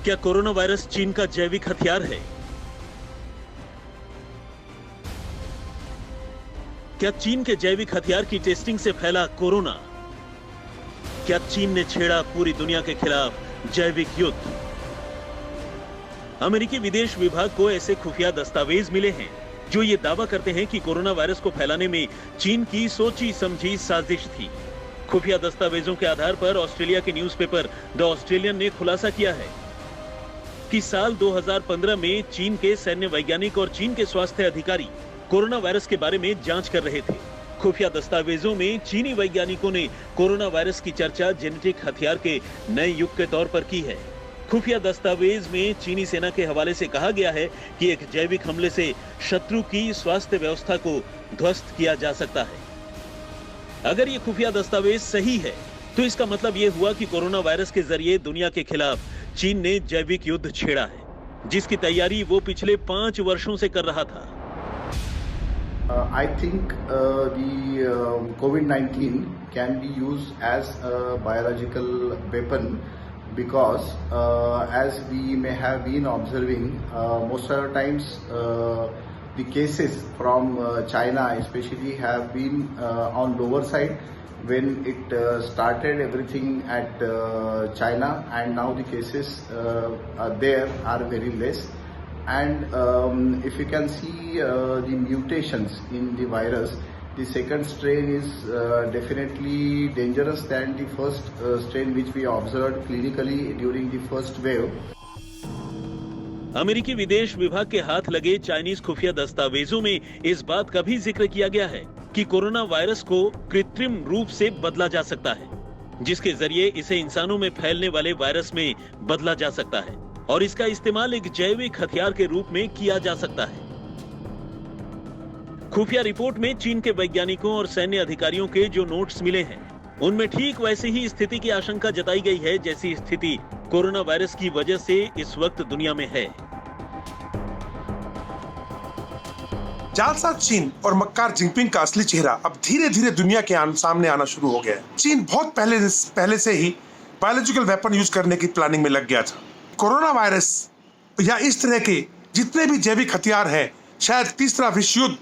क्या corona virus चीन का जैविक हथियार है? क्या चीन के जैविक हथियार की टेस्टिंग से फैला कोरोना? क्या चीन ने छेड़ा पूरी दुनिया के खिलाफ जैविक युद्ध? अमेरिकी विदेश विभाग को ऐसे खुफिया दस्तावेज मिले हैं जो ये दावा करते हैं कि कोरोना वायरस को फैलाने में चीन की सोची समझी साजिश थी। खुफिया दस्तावेजों के आधार पर ऑस्ट्रेलिया के न्यूज़पेपर द ऑस्ट्रेलियन ने खुलासा किया है कि साल 2015 में चीन के सैन्य वैज्ञानिक और चीन के स्वास्थ्य अधिकारी कोरोना वायरस के बारे में जांच कर रहे थे। खुफिया दस्तावेजों में चीनी वैज्ञानिकों ने कोरोना वायरस की चर्चा जेनेटिक हथियार के नए युग के तौर पर की है। खुफिया दस्तावेज में चीनी सेना के हवाले से कहा गया है कि एक जैविक हमले से शत्रु की स्वास्थ्य व्यवस्था को ध्वस्त किया जा सकता है। अगर ये खुफिया दस्तावेज सही है तो इसका मतलब ये हुआ कि कोरोना वायरस के जरिए दुनिया के खिलाफ चीन ने जैविक युद्ध छेड़ा है, जिसकी तैयारी वो पिछले 5 वर्षों से कर रहा था। I think the COVID-19 can be used as a biological weapon because as we may have been observing, most of the times the cases from China especially have been on lower side when it started everything at China, and now the cases there are very less. And if you can see the mutations in the virus, the second strain is definitely dangerous than the first strain which we observed clinically during the first wave. अमेरिकी विदेश विभाग के हाथ लगे Chinese खुफिया दस्तावेजों में इस बात का भी जिक्र किया गया है कि कोरोना वायरस को कृत्रिम रूप से बदला जा सकता है, जिसके जरिए इसे इंसानों में फैलने वाले वायरस में बदला जा सकता है और इसका इस्तेमाल एक जैविक हथियार के रूप में किया जा सकता है। खुफिया रिपोर्ट में चीन के वैज्ञानिकों और सैन्य अधिकारियों के जो नोट्स मिले हैं, उनमें ठीक वैसी ही स्थिति की आशंका जताई गई है जैसी स्थिति कोरोना वायरस की वजह से इस वक्त दुनिया में है। जालसाज चीन और मक्कार जिनपिंग का असली चेहरा अब धीरे धीरे दुनिया के सामने आना शुरू हो गया है। चीन बहुत पहले से ही बायोलॉजिकल वेपन यूज करने की प्लानिंग में लग गया था। कोरोना वायरस या इस तरह के जितने भी जैविक हथियार हैं, शायद तीसरा विश्व युद्ध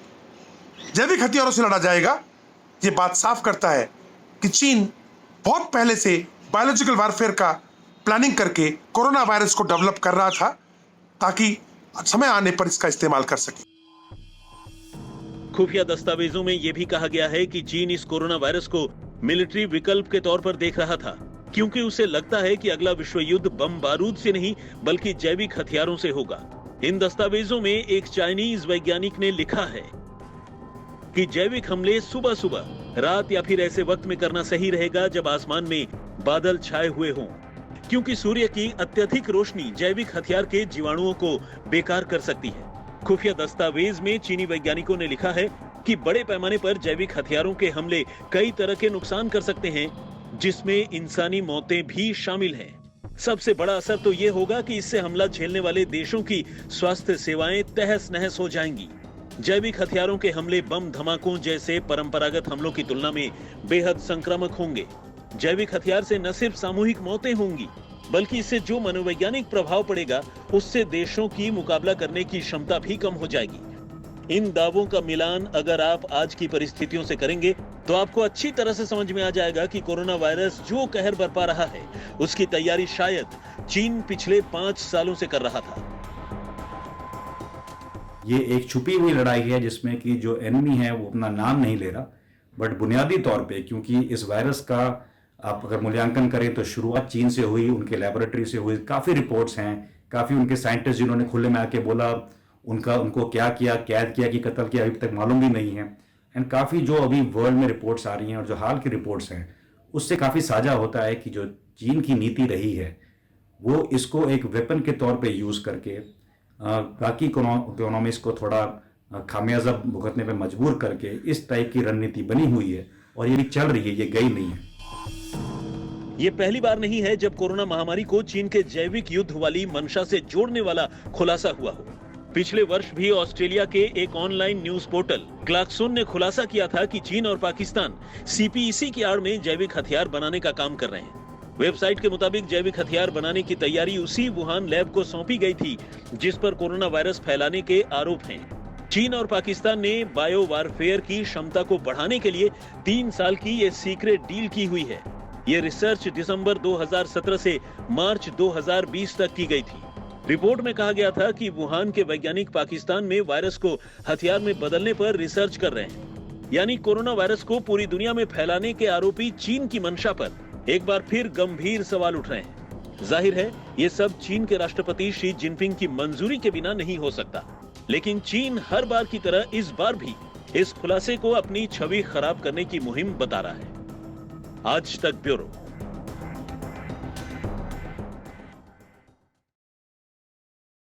जैविक हथियारों से लड़ा जाएगा। ये बात साफ करता है कि चीन बहुत पहले से बायोलॉजिकल वारफेयर का प्लानिंग करके कोरोना वायरस को डेवलप कर रहा था ताकि समय आने पर इसका इस्तेमाल कर सके। खुफिया दस्तावेजों में यह भी कहा गया है कि चीन इस कोरोना वायरस को मिलिट्री विकल्प के तौर पर देख रहा था, क्योंकि उसे लगता है कि अगला विश्व युद्ध बम बारूद से नहीं बल्कि जैविक हथियारों से होगा। इन दस्तावेजों में एक चाइनीज वैज्ञानिक ने लिखा है कि जैविक हमले सुबह सुबह, रात या फिर ऐसे वक्त में करना सही रहेगा जब आसमान में बादल छाए हुए हों, क्योंकि सूर्य की अत्यधिक रोशनी जैविक हथियार के जीवाणुओं को बेकार कर सकती है। खुफिया दस्तावेज में चीनी वैज्ञानिकों ने लिखा है कि बड़े पैमाने पर जैविक हथियारों के हमले कई तरह के नुकसान कर सकते हैं, जिसमें इंसानी मौतें भी शामिल हैं। सबसे बड़ा असर तो ये होगा कि इससे हमला झेलने वाले देशों की स्वास्थ्य सेवाएं तहस नहस हो जाएंगी। जैविक हथियारों के हमले बम धमाकों जैसे परंपरागत हमलों की तुलना में बेहद संक्रामक होंगे। जैविक हथियार से न सिर्फ सामूहिक मौतें होंगी, बल्कि इससे जो मनोवैज्ञानिक प्रभाव पड़ेगा उससे देशों की मुकाबला करने की क्षमता भी कम हो जाएगी। इन दावों का मिलान अगर आप आज की परिस्थितियों से करेंगे तो आपको अच्छी तरह से समझ में आ जाएगा कि कोरोना वायरस जो कहर बरपा रहा है उसकी तैयारी शायद चीन पिछले 5 सालों से कर रहा था। ये एक छुपी हुई लड़ाई है जिसमें कि जो एनिमी है वो अपना नाम नहीं ले रहा, बट बुनियादी तौर पे क्योंकि इस वायरस का आप अगर मूल्यांकन करें तो शुरुआत चीन से हुई, उनके लैबोरेटरी से हुई। काफ़ी रिपोर्ट्स हैं, काफ़ी उनके साइंटिस्ट जिन्होंने खुले में आके बोला उनको क्या किया, कैद किया कि कत्ल किया, अभी तक मालूम भी नहीं है। एंड काफ़ी जो अभी वर्ल्ड में रिपोर्ट्स आ रही हैं और जो हाल की रिपोर्ट्स हैं उससे काफ़ी साझा होता है कि जो चीन की नीति रही है वो इसको एक वेपन के तौर पे यूज़ करके बाकी इकोनॉमिक्स को थोड़ा खामियाजा भुगतने पे मजबूर करके इस टाइप की रणनीति बनी हुई है और ये भी चल रही है, ये गई नहीं है। ये पहली बार नहीं है जब कोरोना महामारी को चीन के जैविक युद्ध वाली मंशा से जोड़ने वाला खुलासा हुआ हो। पिछले वर्ष भी ऑस्ट्रेलिया के एक ऑनलाइन न्यूज पोर्टल क्लार्कसन ने खुलासा किया था कि चीन और पाकिस्तान सीपीईसी की आड़ में जैविक हथियार बनाने का काम कर रहे हैं। वेबसाइट के मुताबिक जैविक हथियार बनाने की तैयारी उसी वुहान लैब को सौंपी गई थी जिस पर कोरोना वायरस फैलाने के आरोप हैं। चीन और पाकिस्तान ने बायो वारफेयर की क्षमता को बढ़ाने के लिए 3 साल की ये सीक्रेट डील की हुई है। ये रिसर्च दिसंबर 2017 से मार्च 2020 तक की गई थी। रिपोर्ट में कहा गया था कि वुहान के वैज्ञानिक पाकिस्तान में वायरस को हथियार में बदलने पर रिसर्च कर रहे हैं। यानी कोरोना वायरस को पूरी दुनिया में फैलाने के आरोपी चीन की मंशा पर एक बार फिर गंभीर सवाल उठ रहे हैं। जाहिर है ये सब चीन के राष्ट्रपति शी जिनपिंग की मंजूरी के बिना नहीं हो सकता, लेकिन चीन हर बार की तरह इस बार भी इस खुलासे को अपनी छवि खराब करने की मुहिम बता रहा है। आज तक ब्यूरो।